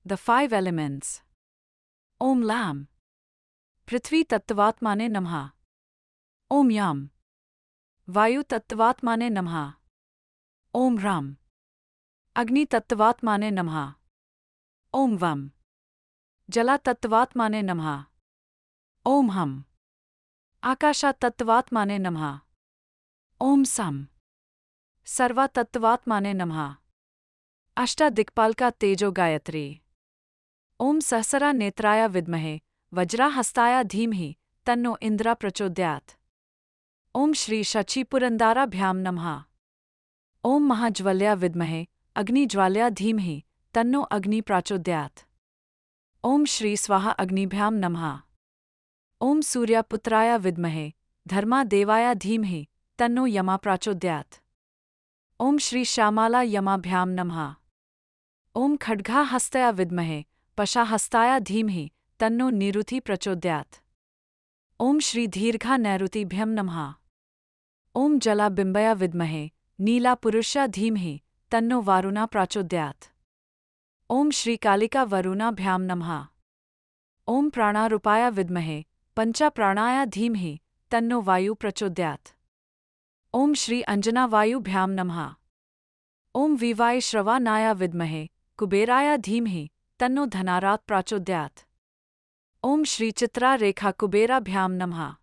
The five elements. Om Lam. Prithvi Tattvatmane Namah. Om Yam. Vayu Tattvatmane Namah. Om Ram. Agni Tattvatmane Namah. Om Vam. Jala Tattvatmane Namah. Om Hum. Akasha Tattvatmane Namah. Om Sam. Sarva Tattvatmane Namah. Ashta Dikpalka Tejo Gayatri. Om Sahasra Netraya Vidmahe, Vajra Hastaya Dhimhi, Tanno Indra Prachodhyat. Om Shri Shachi Purandara Bhyam Namah. Om Mahajwalya Vidmahe, Agni Jwalya Dhimhi, Tanno Agni Prachodhyat. Om Shri Swaha Agnibhyam Namah. Om Surya Putraya Vidmahe, Dharma Devaya Dhimhi, Tanno Yama Prachodhyat. Om Shri Shamala Yamabhyam Namah. Om Khadgha Hastaya Vidmahe, Pasha Hastaya Dhimhi, Tanno Niruthi Prachodhyat. Om Shri Dhirgha Nairutibhyam Namah. Om Jala Bimbaya Vidmahe, Neela Purusha Dhimhi, Tanno Varuna Prachodhyat. Om Shri Kalika Varuna Bhyam Namah. Om Prana Rupaya Vidmahe, Pancha Pranaya Dhimhi, Tanno Vayu Prachodhyat. Om Shri Anjana Vayu Bhyam Namah. Om Vivai Shravanaya Vidmahe, Kuberaya Dhimhi, Tanno Dhanarat Prachodhyat. Om Shri Chitra Rekha Kubera Bhyam Namah.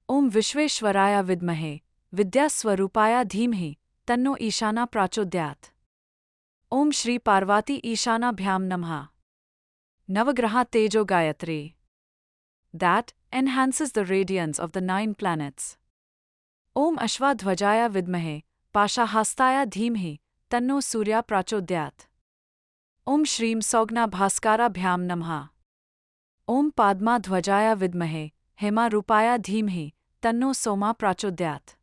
Om Vishveshwaraya Vidmahe, Vidya Swarupaya Dhimhi, Tanno Ishana Prachodhyat. Om Shri Parvati Ishana Bhyam Namah. Navagraha Tejo Gayatri. That enhances the radiance of the 9 planets. Om Ashwadhwajaya Vidmahe, Pasha Hastaya Dhimhi, Tanno Surya Prachodhyat. Om Shrim Sogna Bhaskara Bhyam Namah. Om Padma Dhwajaya Vidmahe, Hema Rupaya Dhimhi, Tanno Soma Prachodhyat.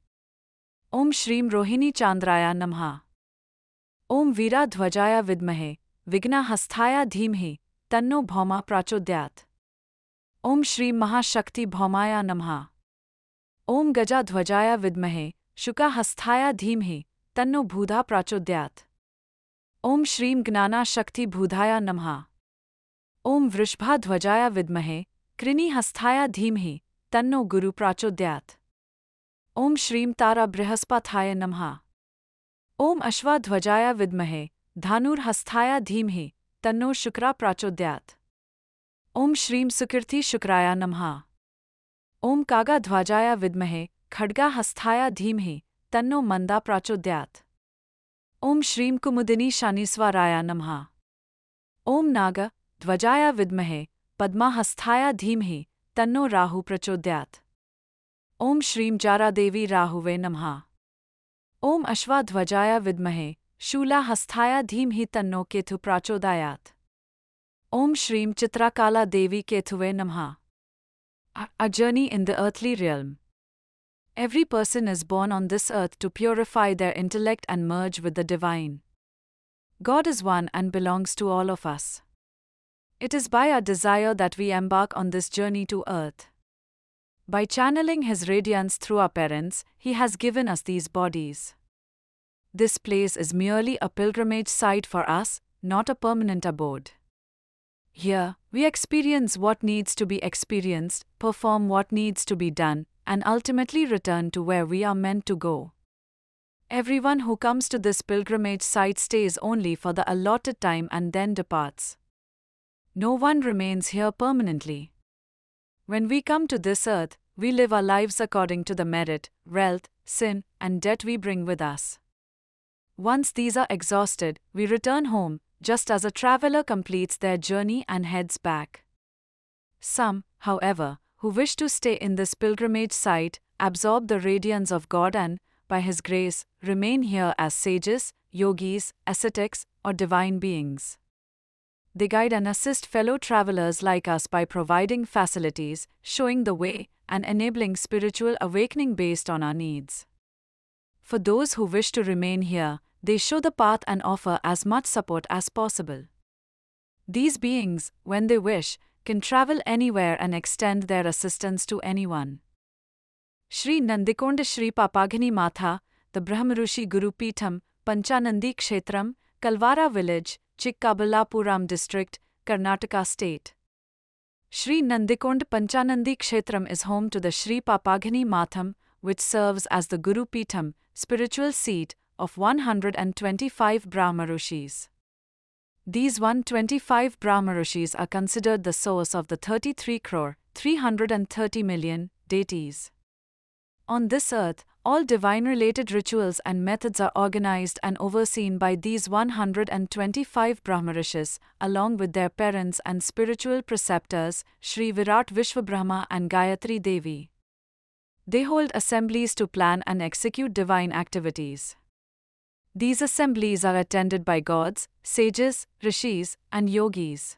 Om Shrim Rohini Chandraya Namah. Om Veera Dhwajaya Vidmahe, Vigna Hasthaya Dhimhi, Tanno Bhauma Prachodhyat. Om Shri Mahashakti Bhaumaya Namah. Om Gaja Dhwajaya Vidmahe, Shuka Hasthaya Dhimhi, Tanno Bhudha Prachodhyat. Om Shrim Gnana Shakti Bhudhaya Namah. Om Vrishbha Dhwajaya Vidmahe, Krini Hasthaya Dhimhi, Tanno Guru Prachodhyat. Om Shrim Tara Brihaspatthaya Namah. Om Ashwadhwajaya Vidmahe, Dhanur Hasthaya Dhimhi, Tanno Shukra Prachodhyat. Om Shrim Sukirthi Shukraya Namah. Om Kaga Dhwajaya Vidmahe, Khadga Hasthaya Dhimhi, Tanno Manda Prachodhyat. Om Shrim Kumudini Shaniswaraya Namah. Om Naga Dhwajaya Vidmahe, Padma Hasthaya Dhimhi, Tanno Rahu Prachodhyat. Om Shrim Jara Devi Rahuve Namah. Om Ashwadhwajaya Vidmahe, Shula Hasthaya Dhimhi, Tanno Ketu Prachodayat. Om Shrim Chitrakala Devi Ketuve Namah. A journey in the earthly realm. Every person is born on this earth to purify their intellect and merge with the divine. God is one and belongs to all of us. It is by our desire that we embark on this journey to earth. By channeling His radiance through our parents, He has given us these bodies. This place is merely a pilgrimage site for us, not a permanent abode. Here, we experience what needs to be experienced, perform what needs to be done, and ultimately return to where we are meant to go. Everyone who comes to this pilgrimage site stays only for the allotted time and then departs. No one remains here permanently. When we come to this earth, we live our lives according to the merit, wealth, sin, and debt we bring with us. Once these are exhausted, we return home, just as a traveler completes their journey and heads back. Some, however, who wish to stay in this pilgrimage site, absorb the radiance of God and, by His grace, remain here as sages, yogis, ascetics, or divine beings. They guide and assist fellow travelers like us by providing facilities, showing the way, and enabling spiritual awakening based on our needs. For those who wish to remain here, they show the path and offer as much support as possible. These beings, when they wish, can travel anywhere and extend their assistance to anyone. Shri Nandikonda Shri Papagini Matha, the Brahmarushi Guru Peetham, Panchanandi Kshetram, Kalwara Village, Chikkabalapuram district, Karnataka state. Sri Nandikond Panchanandi Kshetram is home to the Sri Papagini Matham, which serves as the Guru Peetham, spiritual seat, of 125 Brahmarishis. These 125 Brahmarishis are considered the source of the 33 crore, 330 million deities. On this earth, all divine-related rituals and methods are organized and overseen by these 125 Brahmarishis, along with their parents and spiritual preceptors, Sri Virat Vishwabrahma and Gayatri Devi. They hold assemblies to plan and execute divine activities. These assemblies are attended by gods, sages, rishis, and yogis.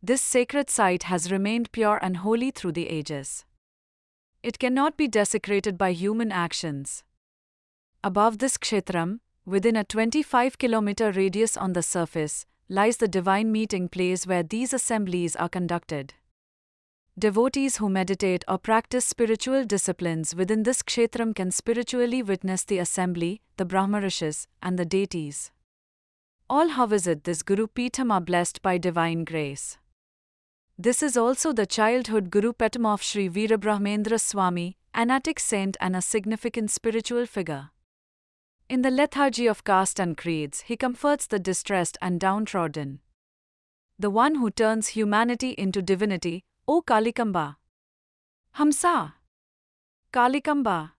This sacred site has remained pure and holy through the ages. It cannot be desecrated by human actions. Above this kshetram, within a 25-kilometer radius on the surface, lies the divine meeting place where these assemblies are conducted. Devotees who meditate or practice spiritual disciplines within this kshetram can spiritually witness the assembly, the Brahmarishis, and the deities. All who visit this Guru Peetham are blessed by divine grace. This is also the childhood Guru Peetham of Sri Veerabrahmendra Swami, an Attic saint and a significant spiritual figure. In the lethargy of caste and creeds, he comforts the distressed and downtrodden. The one who turns humanity into divinity, O Kalikamba. Hamsa. Kalikamba.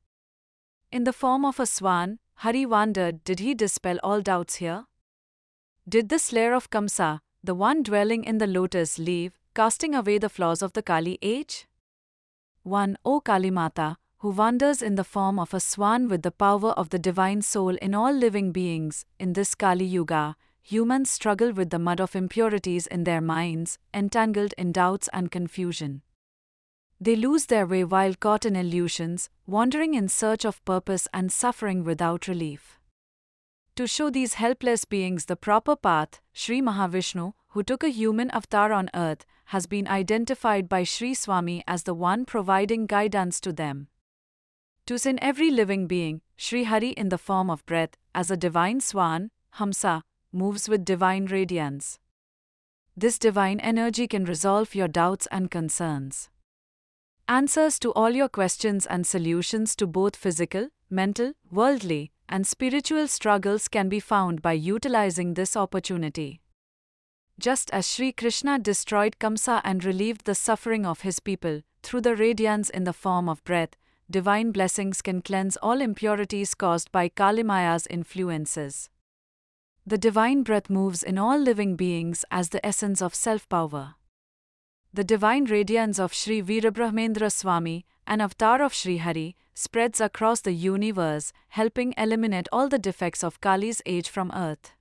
In the form of a swan, Hari wondered, did he dispel all doubts here? Did the slayer of Kamsa, the one dwelling in the lotus, leave, casting away the flaws of the Kali age? One, O Kalimata, who wanders in the form of a swan with the power of the divine soul in all living beings, in this Kali Yuga, humans struggle with the mud of impurities in their minds, entangled in doubts and confusion. They lose their way while caught in illusions, wandering in search of purpose and suffering without relief. To show these helpless beings the proper path, Sri Mahavishnu, who took a human avatar on earth, has been identified by Sri Swami as the one providing guidance to them. To sin every living being, Sri Hari in the form of breath, as a divine swan, Hamsa, moves with divine radiance. This divine energy can resolve your doubts and concerns. Answers to all your questions and solutions to both physical, mental, worldly, and spiritual struggles can be found by utilizing this opportunity. Just as Sri Krishna destroyed Kamsa and relieved the suffering of his people through the radiance in the form of breath, divine blessings can cleanse all impurities caused by Kalimaya's influences. The divine breath moves in all living beings as the essence of self-power. The divine radiance of Sri Veerabrahmendra Swami, an avatar of Sri Hari, spreads across the universe, helping eliminate all the defects of Kali's age from earth.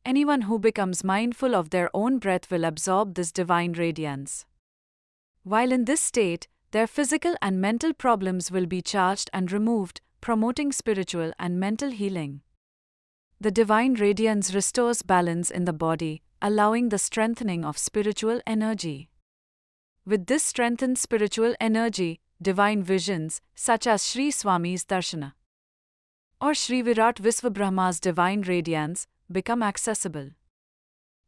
Anyone who becomes mindful of their own breath will absorb this divine radiance. While in this state, their physical and mental problems will be charged and removed, promoting spiritual and mental healing. The divine radiance restores balance in the body, allowing the strengthening of spiritual energy. With this strengthened spiritual energy, divine visions, such as Sri Swami's Darshana or Sri Virat Vishwabrahma's divine radiance, become accessible.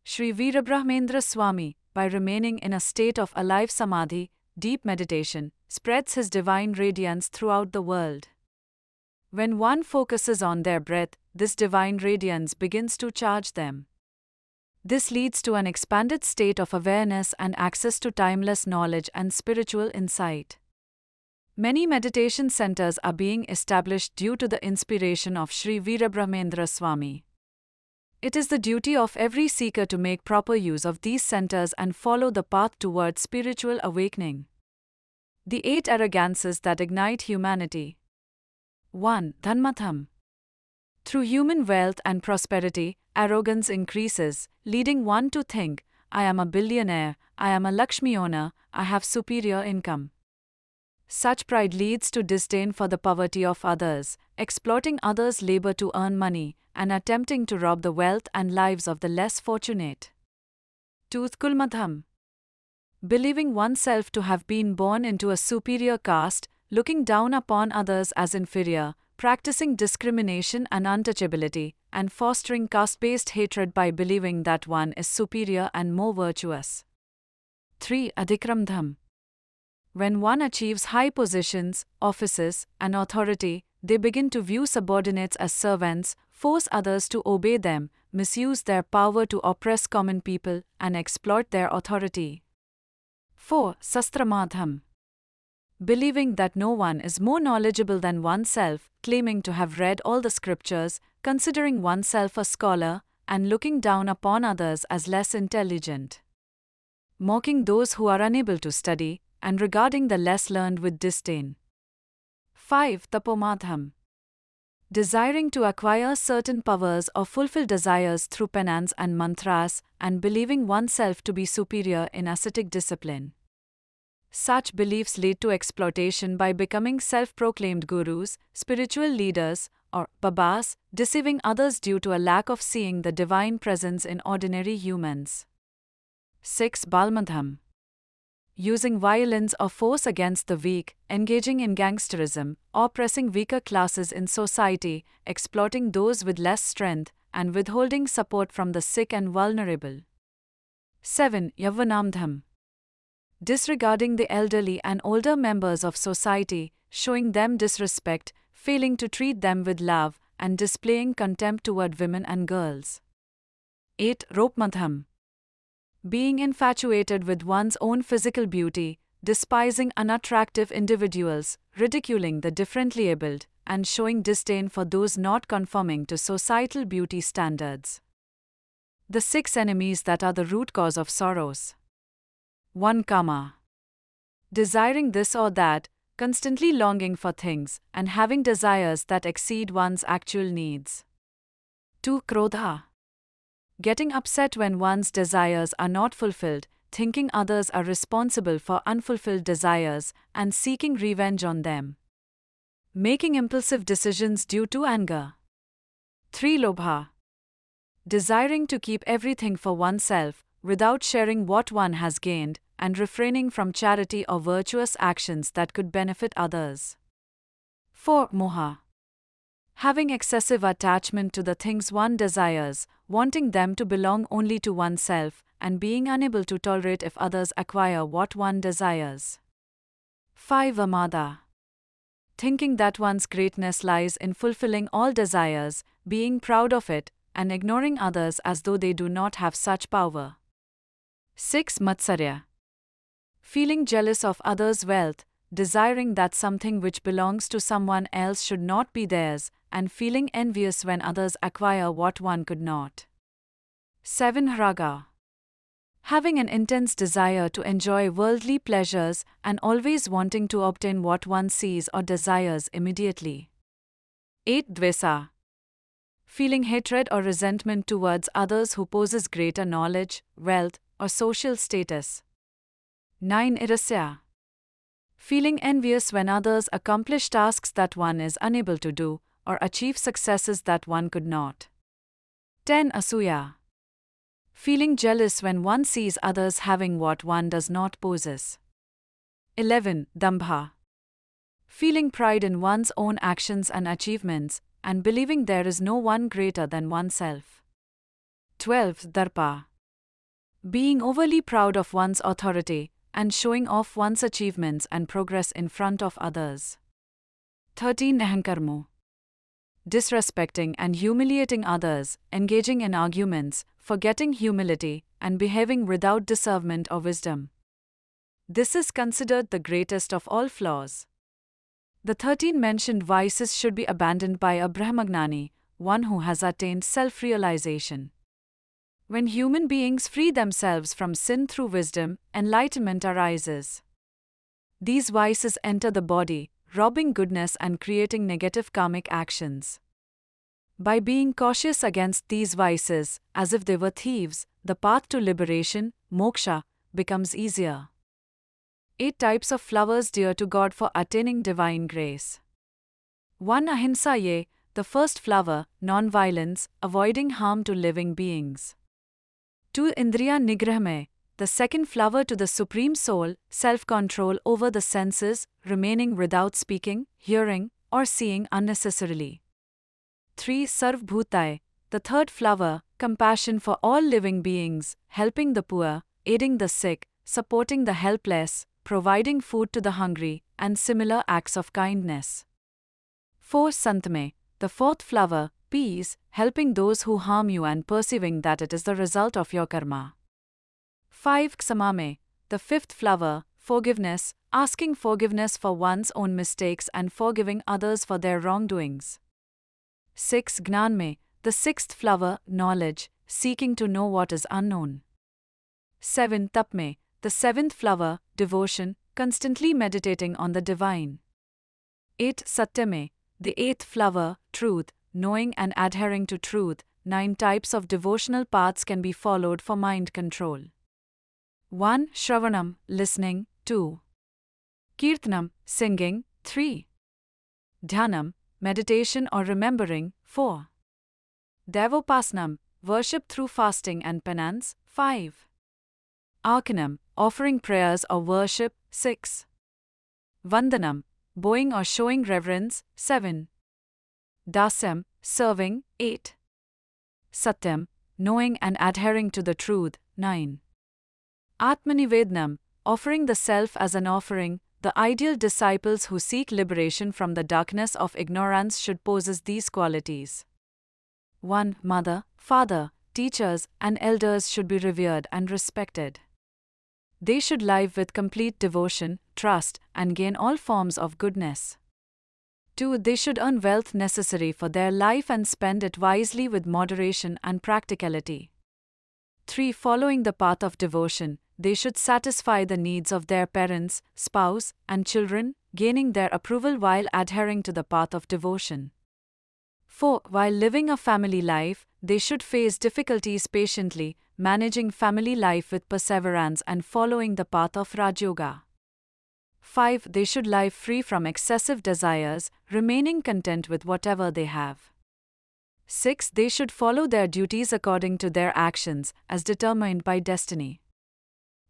Sri Veerabrahmendra Swami, by remaining in a state of alive samadhi, deep meditation, spreads his divine radiance throughout the world. When one focuses on their breath, this divine radiance begins to charge them. This leads to an expanded state of awareness and access to timeless knowledge and spiritual insight. Many meditation centers are being established due to the inspiration of Sri Veerabrahmendra Swami. It is the duty of every seeker to make proper use of these centers and follow the path towards spiritual awakening. The 8 arrogances that ignite humanity. 1. Dhanmatham. Through human wealth and prosperity, arrogance increases, leading one to think, I am a billionaire, I am a Lakshmi owner, I have superior income. Such pride leads to disdain for the poverty of others, exploiting others' labor to earn money, and attempting to rob the wealth and lives of the less fortunate. 2. Kulmadham. Believing oneself to have been born into a superior caste, looking down upon others as inferior, practicing discrimination and untouchability, and fostering caste-based hatred by believing that one is superior and more virtuous. 3. Adhikramdham. When one achieves high positions, offices, and authority, they begin to view subordinates as servants, force others to obey them, misuse their power to oppress common people, and exploit their authority. 4. Sastramadham. Believing that no one is more knowledgeable than oneself, claiming to have read all the scriptures, considering oneself a scholar, and looking down upon others as less intelligent. Mocking those who are unable to study, and regarding the less learned with disdain. 5. Tapomadham. Desiring to acquire certain powers or fulfill desires through penance and mantras, and believing oneself to be superior in ascetic discipline. Such beliefs lead to exploitation by becoming self-proclaimed gurus, spiritual leaders, or babas, deceiving others due to a lack of seeing the divine presence in ordinary humans. 6. Balmadham. Using violence or force against the weak, engaging in gangsterism, oppressing weaker classes in society, exploiting those with less strength, and withholding support from the sick and vulnerable. 7. Yavanamdham. Disregarding the elderly and older members of society, showing them disrespect, failing to treat them with love, and displaying contempt toward women and girls. 8. Ropmadham. Being infatuated with one's own physical beauty, despising unattractive individuals, ridiculing the differently abled, and showing disdain for those not conforming to societal beauty standards. The 6 enemies that are the root cause of sorrows. 1. Kama. Desiring this or that, constantly longing for things, and having desires that exceed one's actual needs. 2. Krodha. Getting upset when one's desires are not fulfilled, thinking others are responsible for unfulfilled desires, and seeking revenge on them. Making impulsive decisions due to anger. 3. Lobha. Desiring to keep everything for oneself, without sharing what one has gained, and refraining from charity or virtuous actions that could benefit others. 4. Moha. Having excessive attachment to the things one desires, wanting them to belong only to oneself, and being unable to tolerate if others acquire what one desires. 5. Amada. Thinking that one's greatness lies in fulfilling all desires, being proud of it, and ignoring others as though they do not have such power. 6. Matsarya. Feeling jealous of others' wealth, desiring that something which belongs to someone else should not be theirs, and feeling envious when others acquire what one could not. 7. Raga. Having an intense desire to enjoy worldly pleasures and always wanting to obtain what one sees or desires immediately. 8. Dvesa. Feeling hatred or resentment towards others who possess greater knowledge, wealth, or social status. 9. Irasya. Feeling envious when others accomplish tasks that one is unable to do, or achieve successes that one could not. 10. Asuya. Feeling jealous when one sees others having what one does not possess. 11. Dambha. Feeling pride in one's own actions and achievements, and believing there is no one greater than oneself. 12. Darpa. Being overly proud of one's authority, and showing off one's achievements and progress in front of others. 13. Ahankarmo. Disrespecting and humiliating others, engaging in arguments, forgetting humility, and behaving without discernment or wisdom. This is considered the greatest of all flaws. The 13 mentioned vices should be abandoned by a Brahmagnani, one who has attained self-realization. When human beings free themselves from sin through wisdom, enlightenment arises. These vices enter the body, robbing goodness and creating negative karmic actions. By being cautious against these vices, as if they were thieves, the path to liberation, moksha, becomes easier. 8 types of flowers dear to God for attaining divine grace. 1. Ahimsa ye, the first flower, non-violence, avoiding harm to living beings. 2. Indriya Nigrah mein, the second flower to the Supreme Soul, self-control over the senses, remaining without speaking, hearing, or seeing unnecessarily. 3. Sarvbhutai, the third flower, compassion for all living beings, helping the poor, aiding the sick, supporting the helpless, providing food to the hungry, and similar acts of kindness. 4. Santame, the fourth flower, peace, helping those who harm you and perceiving that it is the result of your karma. 5. Ksamame, the fifth flower, forgiveness, asking forgiveness for one's own mistakes and forgiving others for their wrongdoings. 6. Gnanme, the sixth flower, knowledge, seeking to know what is unknown. 7. Tapme, the seventh flower, devotion, constantly meditating on the divine. 8. Satyame, the eighth flower, truth, knowing and adhering to truth. 9 types of devotional paths can be followed for mind control. 1. Shravanam, listening. 2. Kirtanam, singing. 3. Dhyanam, meditation or remembering. 4. Devopasnam, worship through fasting and penance. 5. Archanam, offering prayers or worship. 6. Vandanam, bowing or showing reverence. 7. Dasam, serving. 8. Satyam, knowing and adhering to the truth. 9. Atmanivednam, offering the self as an offering. The ideal disciples who seek liberation from the darkness of ignorance should possess these qualities. 1. Mother, father, teachers, and elders should be revered and respected. They should live with complete devotion, trust, and gain all forms of goodness. 2. They should earn wealth necessary for their life and spend it wisely with moderation and practicality. 3. Following the path of devotion, they should satisfy the needs of their parents, spouse, and children, gaining their approval while adhering to the path of devotion. 4. While living a family life, they should face difficulties patiently, managing family life with perseverance and following the path of Rajyoga. 5. They should live free from excessive desires, remaining content with whatever they have. 6. They should follow their duties according to their actions, as determined by destiny.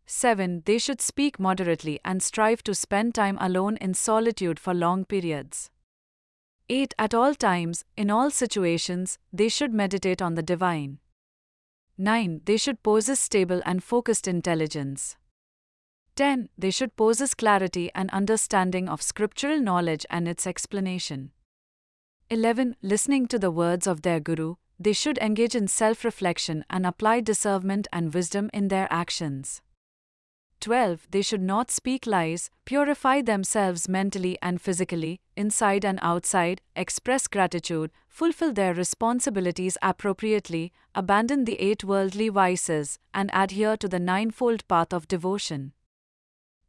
7. They should speak moderately and strive to spend time alone in solitude for long periods. 8. At all times, in all situations, they should meditate on the divine. 9. They should possess stable and focused intelligence. 10. They should possess clarity and understanding of scriptural knowledge and its explanation. 11. Listening to the words of their Guru, they should engage in self-reflection and apply discernment and wisdom in their actions. 12. They should not speak lies, purify themselves mentally and physically, inside and outside, express gratitude, fulfill their responsibilities appropriately, abandon the 8 worldly vices, and adhere to the 9-fold path of devotion.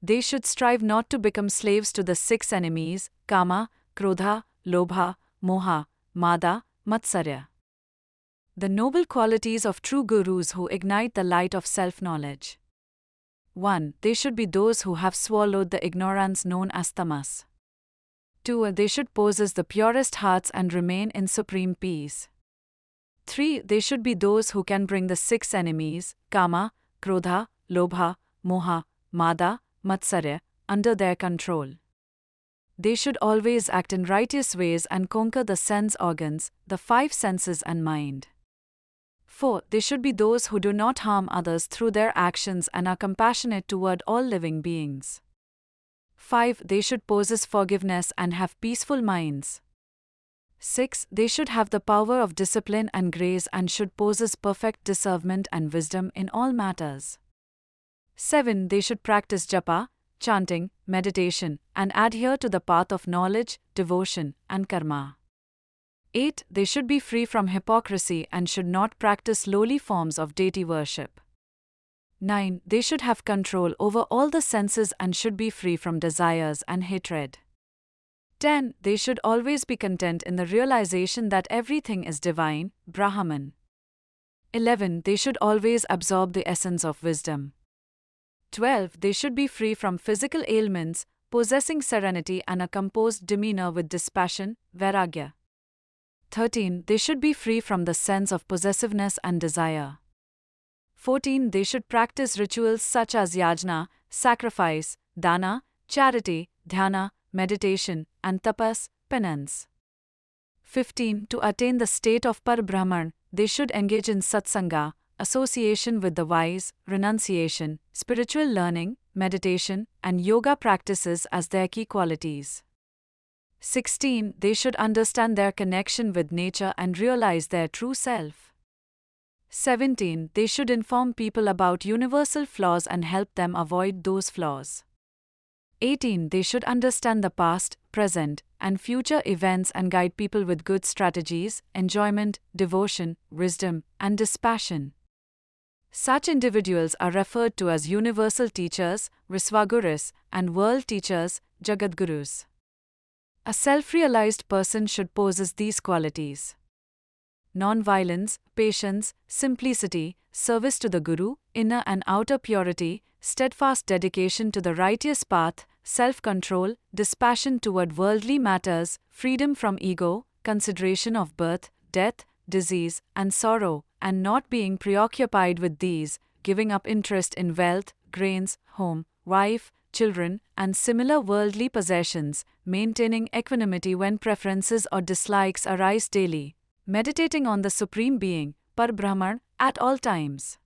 They should strive not to become slaves to the 6 enemies, Kama, Krodha, Lobha, Moha, Mada, Matsarya. The noble qualities of true gurus who ignite the light of self-knowledge. 1. They should be those who have swallowed the ignorance known as tamas. 2. They should possess the purest hearts and remain in supreme peace. 3. They should be those who can bring the 6 enemies, Kama, Krodha, Lobha, Moha, Mada, Matsarya, under their control. They should always act in righteous ways and conquer the sense organs, the 5 senses and mind. 4. They should be those who do not harm others through their actions and are compassionate toward all living beings. 5. They should possess forgiveness and have peaceful minds. 6. They should have the power of discipline and grace and should possess perfect discernment and wisdom in all matters. 7. They should practice japa, chanting, meditation, and adhere to the path of knowledge, devotion, and karma. 8. They should be free from hypocrisy and should not practice lowly forms of deity worship. 9. They should have control over all the senses and should be free from desires and hatred. 10. They should always be content in the realization that everything is divine, Brahman. 11. They should always absorb the essence of wisdom. 12. They should be free from physical ailments, possessing serenity and a composed demeanor with dispassion, vairagya. 13. They should be free from the sense of possessiveness and desire. 14. They should practice rituals such as yajna, sacrifice, dana, charity, dhyana, meditation, and tapas, penance. 15. To attain the state of Parabrahman, they should engage in satsanga, association with the wise, renunciation, spiritual learning, meditation, and yoga practices as their key qualities. 16. They should understand their connection with nature and realize their true self. 17. They should inform people about universal flaws and help them avoid those flaws. 18. They should understand the past, present, and future events and guide people with good strategies, enjoyment, devotion, wisdom, and dispassion. Such individuals are referred to as universal teachers, Viswagurus, and world teachers, Jagadgurus. A self-realized person should possess these qualities: non-violence, patience, simplicity, service to the Guru, inner and outer purity, steadfast dedication to the righteous path, self-control, dispassion toward worldly matters, freedom from ego, consideration of birth, death, disease, and sorrow, and not being preoccupied with these, giving up interest in wealth, grains, home, wife, children, and similar worldly possessions, maintaining equanimity when preferences or dislikes arise daily, meditating on the Supreme Being, Parabrahman, at all times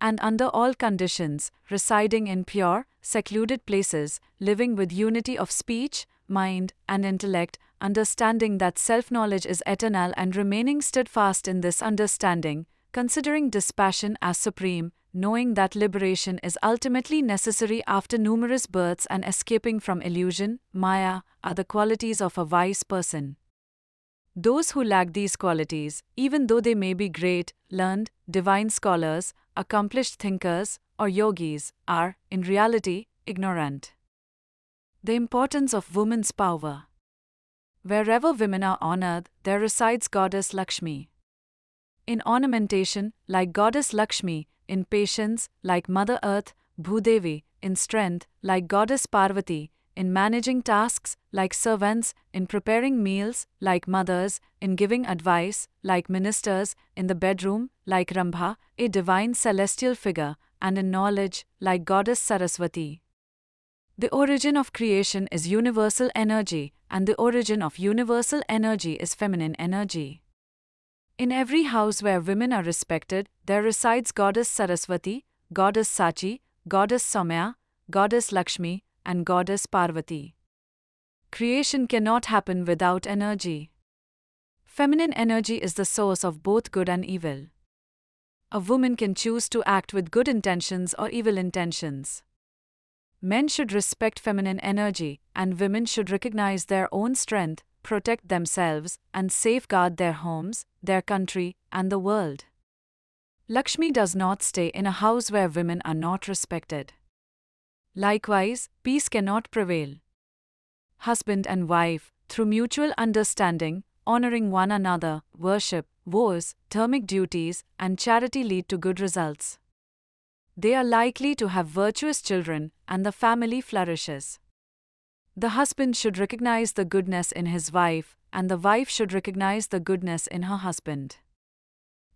and under all conditions, residing in pure, secluded places, living with unity of speech, mind, and intellect, understanding that self-knowledge is eternal and remaining steadfast in this understanding, considering dispassion as supreme, knowing that liberation is ultimately necessary after numerous births and escaping from illusion, Maya, are the qualities of a wise person. Those who lack these qualities, even though they may be great, learned, divine scholars, accomplished thinkers, or yogis, are, in reality, ignorant. The importance of women's power. Wherever women are honored, there resides Goddess Lakshmi. In ornamentation, like Goddess Lakshmi; in patience, like Mother Earth, Bhudevi; in strength, like Goddess Parvati; in managing tasks, like servants; in preparing meals, like mothers; in giving advice, like ministers; in the bedroom, like Rambha, a divine celestial figure; and in knowledge, like Goddess Saraswati. The origin of creation is universal energy, and the origin of universal energy is feminine energy. In every house where women are respected, there resides Goddess Saraswati, Goddess Sachi, Goddess Soumya, Goddess Lakshmi, and Goddess Parvati. Creation cannot happen without energy. Feminine energy is the source of both good and evil. A woman can choose to act with good intentions or evil intentions. Men should respect feminine energy, and women should recognize their own strength, protect themselves, and safeguard their homes, their country, and the world. Lakshmi does not stay in a house where women are not respected. Likewise, peace cannot prevail. Husband and wife, through mutual understanding, honoring one another, worship, vows, dharmic duties, and charity lead to good results. They are likely to have virtuous children, and the family flourishes. The husband should recognize the goodness in his wife, and the wife should recognize the goodness in her husband.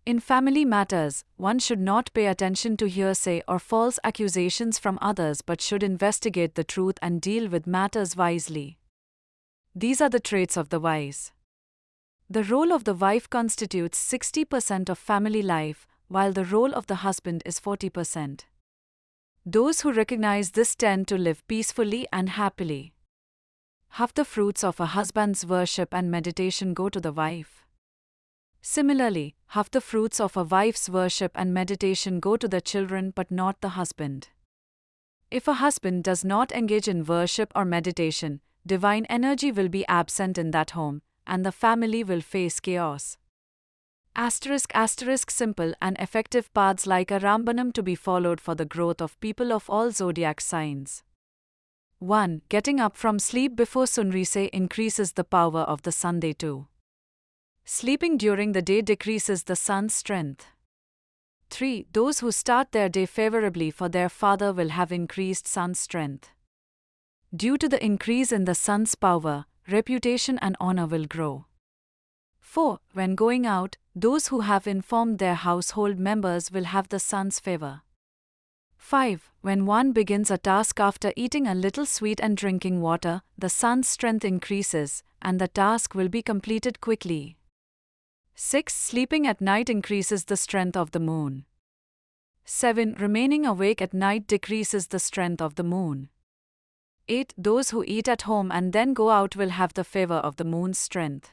In family matters, one should not pay attention to hearsay or false accusations from others but should investigate the truth and deal with matters wisely. These are the traits of the wise. The role of the wife constitutes 60% of family life, while the role of the husband is 40%. Those who recognize this tend to live peacefully and happily. Half the fruits of a husband's worship and meditation go to the wife. Similarly, half the fruits of a wife's worship and meditation go to the children but not the husband. If a husband does not engage in worship or meditation, divine energy will be absent in that home, and the family will face chaos. *** Simple and effective paths like a Rambanam to be followed for the growth of people of all zodiac signs. 1. Getting up from sleep before sunrise increases the power of the sun. 2. Sleeping during the day decreases the sun's strength. 3. Those who start their day favorably for their father will have increased sun's strength. Due to the increase in the sun's power, reputation and honor will grow. 4. When going out, those who have informed their household members will have the sun's favor. 5. When one begins a task after eating a little sweet and drinking water, the sun's strength increases, and the task will be completed quickly. 6. Sleeping at night increases the strength of the moon. 7. Remaining awake at night decreases the strength of the moon. 8. Those who eat at home and then go out will have the favor of the moon's strength.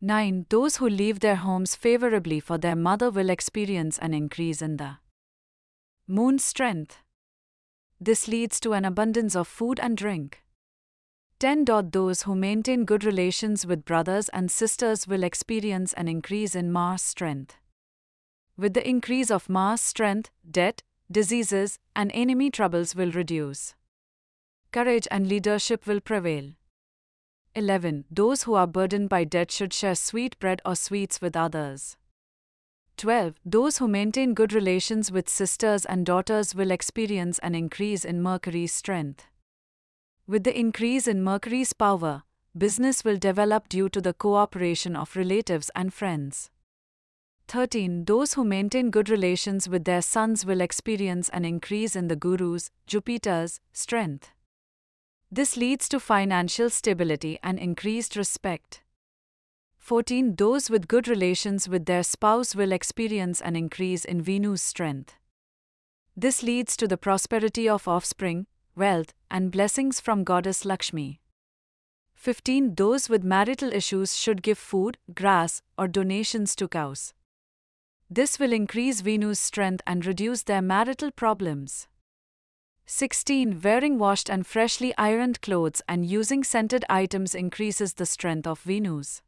9. Those who leave their homes favorably for their mother will experience an increase in the moon's strength. This leads to an abundance of food and drink. 10. Those who maintain good relations with brothers and sisters will experience an increase in Mars strength. With the increase of Mars strength, debt, diseases, and enemy troubles will reduce. Courage and leadership will prevail. 11. Those who are burdened by debt should share sweet bread or sweets with others. 12. Those who maintain good relations with sisters and daughters will experience an increase in Mercury's strength. With the increase in Mercury's power, business will develop due to the cooperation of relatives and friends. 13. Those who maintain good relations with their sons will experience an increase in the Guru's, Jupiter's, strength. This leads to financial stability and increased respect. 14. Those with good relations with their spouse will experience an increase in Venu's strength. This leads to the prosperity of offspring, wealth, and blessings from Goddess Lakshmi. 15. Those with marital issues should give food, grass, or donations to cows. This will increase Venu's strength and reduce their marital problems. 16. Wearing washed and freshly ironed clothes and using scented items increases the strength of Venus.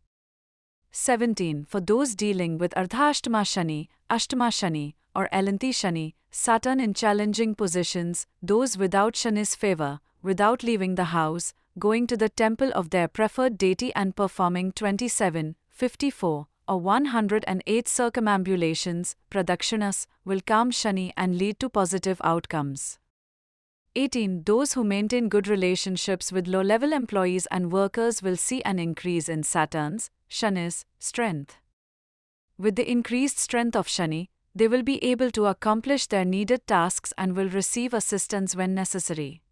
17. For those dealing with Ardhashtama Shani, Ashtama Shani, or Elanti Shani, Saturn in challenging positions, those without Shani's favor, without leaving the house, going to the temple of their preferred deity and performing 27, 54, or 108 circumambulations, pradakshinas, will calm Shani and lead to positive outcomes. 18. Those who maintain good relationships with low-level employees and workers will see an increase in Saturn's, Shani's, strength. With the increased strength of Shani, they will be able to accomplish their needed tasks and will receive assistance when necessary.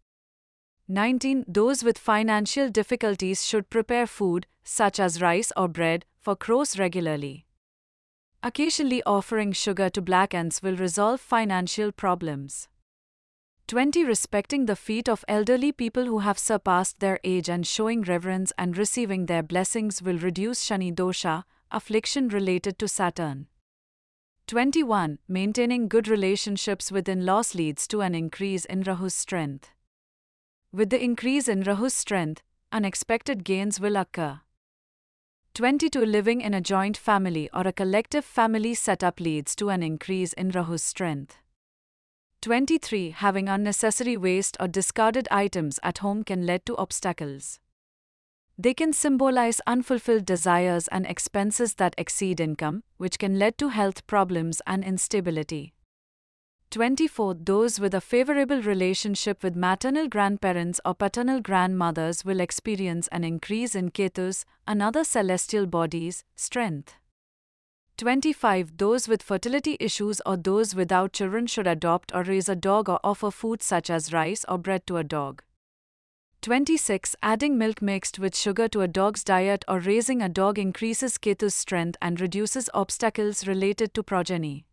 19. Those with financial difficulties should prepare food, such as rice or bread, for crows regularly. Occasionally offering sugar to black ants will resolve financial problems. 20. Respecting the feet of elderly people who have surpassed their age and showing reverence and receiving their blessings will reduce Shani dosha, affliction related to Saturn. 21. Maintaining good relationships with in-laws leads to an increase in Rahu's strength. With the increase in Rahu's strength, unexpected gains will occur. 22. Living in a joint family or a collective family setup leads to an increase in Rahu's strength. 23. Having unnecessary waste or discarded items at home can lead to obstacles. They can symbolize unfulfilled desires and expenses that exceed income, which can lead to health problems and instability. 24. Those with a favorable relationship with maternal grandparents or paternal grandmothers will experience an increase in Ketu's, another celestial body's, strength. 25. Those with fertility issues or those without children should adopt or raise a dog or offer food such as rice or bread to a dog. 26. Adding milk mixed with sugar to a dog's diet or raising a dog increases Ketu's strength and reduces obstacles related to progeny.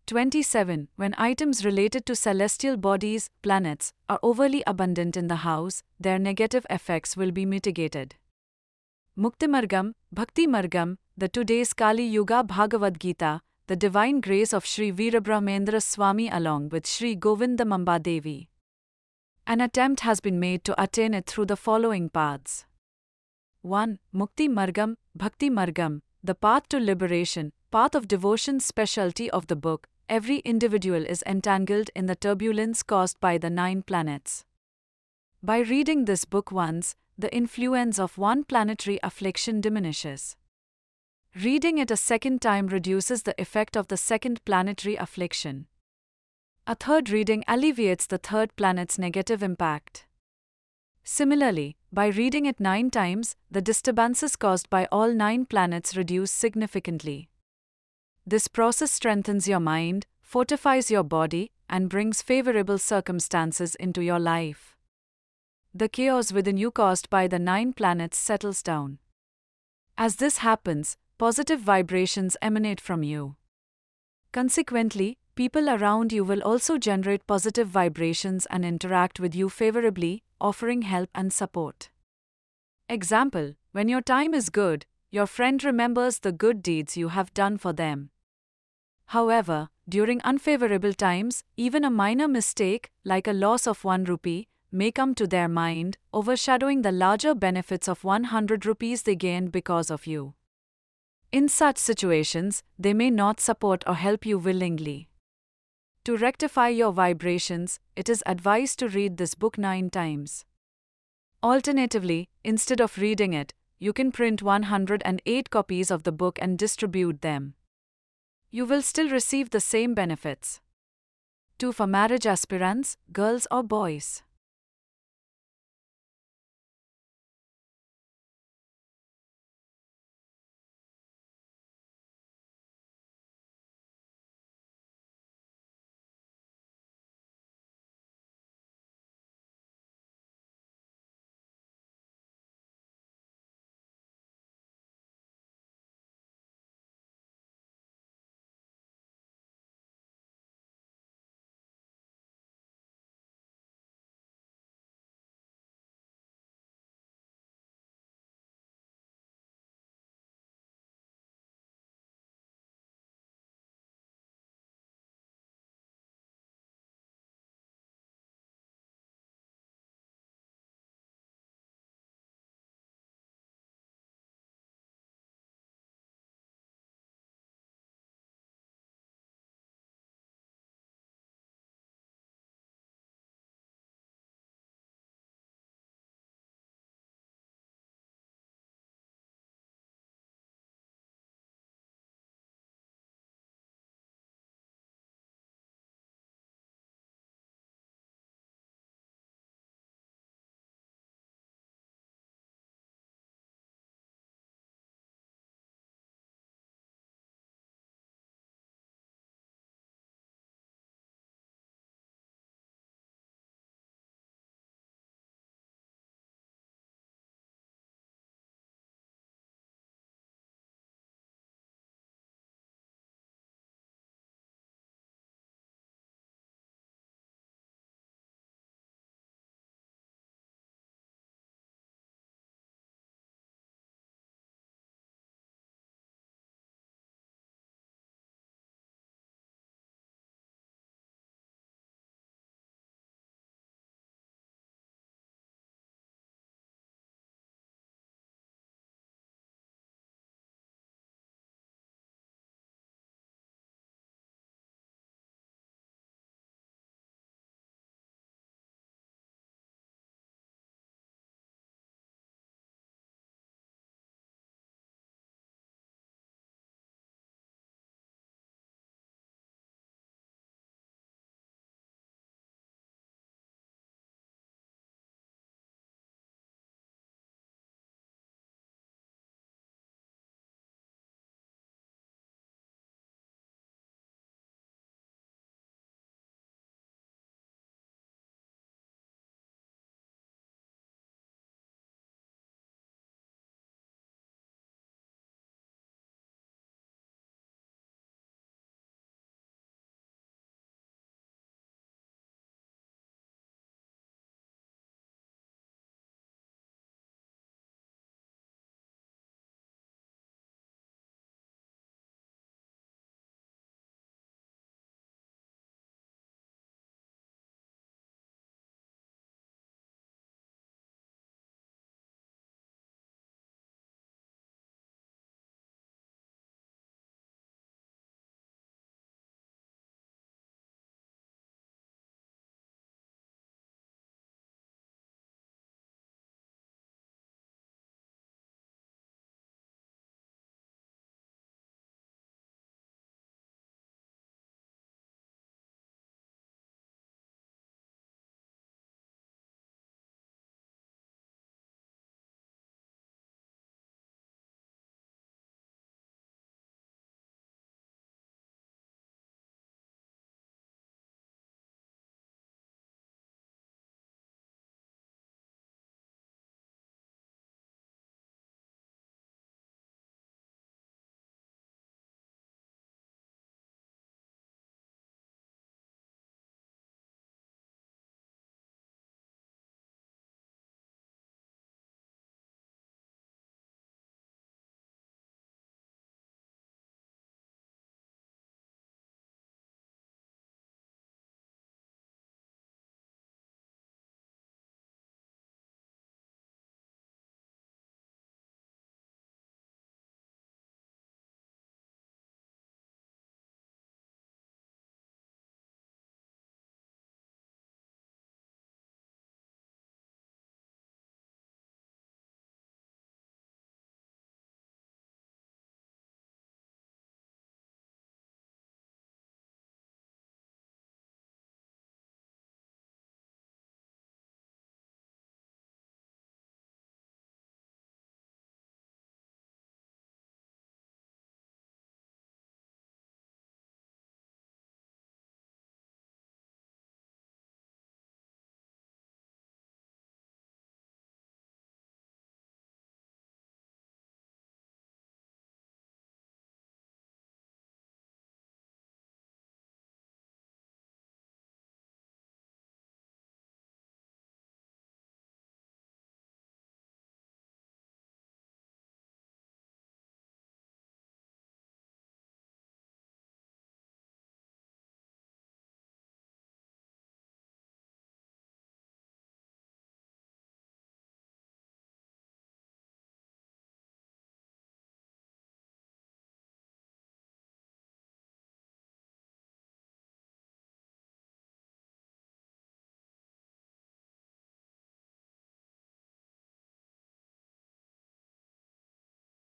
27. When items related to celestial bodies, planets, are overly abundant in the house, their negative effects will be mitigated. Muktimargam, Bhakti Margam, the today's Kali Yuga Bhagavad Gita, the divine grace of Sri Veerabrahmendra Swami along with Sri Govindamamba Devi. An attempt has been made to attain it through the following paths. 1. Mukti Margam, Bhakti Margam, the path to liberation, path of devotion. Specialty of the book: every individual is entangled in the turbulence caused by the 9 planets. By reading this book once, the influence of one planetary affliction diminishes. Reading it a second time reduces the effect of the second planetary affliction. A third reading alleviates the third planet's negative impact. Similarly, by reading it 9 times, the disturbances caused by all 9 planets reduce significantly. This process strengthens your mind, fortifies your body, and brings favorable circumstances into your life. The chaos within you caused by the 9 planets settles down. As this happens, positive vibrations emanate from you. Consequently, people around you will also generate positive vibrations and interact with you favorably, offering help and support. Example: when your time is good, your friend remembers the good deeds you have done for them. However, during unfavorable times, even a minor mistake, like a loss of 1 rupee, may come to their mind, overshadowing the larger benefits of 100 rupees they gained because of you. In such situations, they may not support or help you willingly. To rectify your vibrations, it is advised to read this book 9 times. Alternatively, instead of reading it, you can print 108 copies of the book and distribute them. You will still receive the same benefits. 2. For marriage aspirants, girls or boys.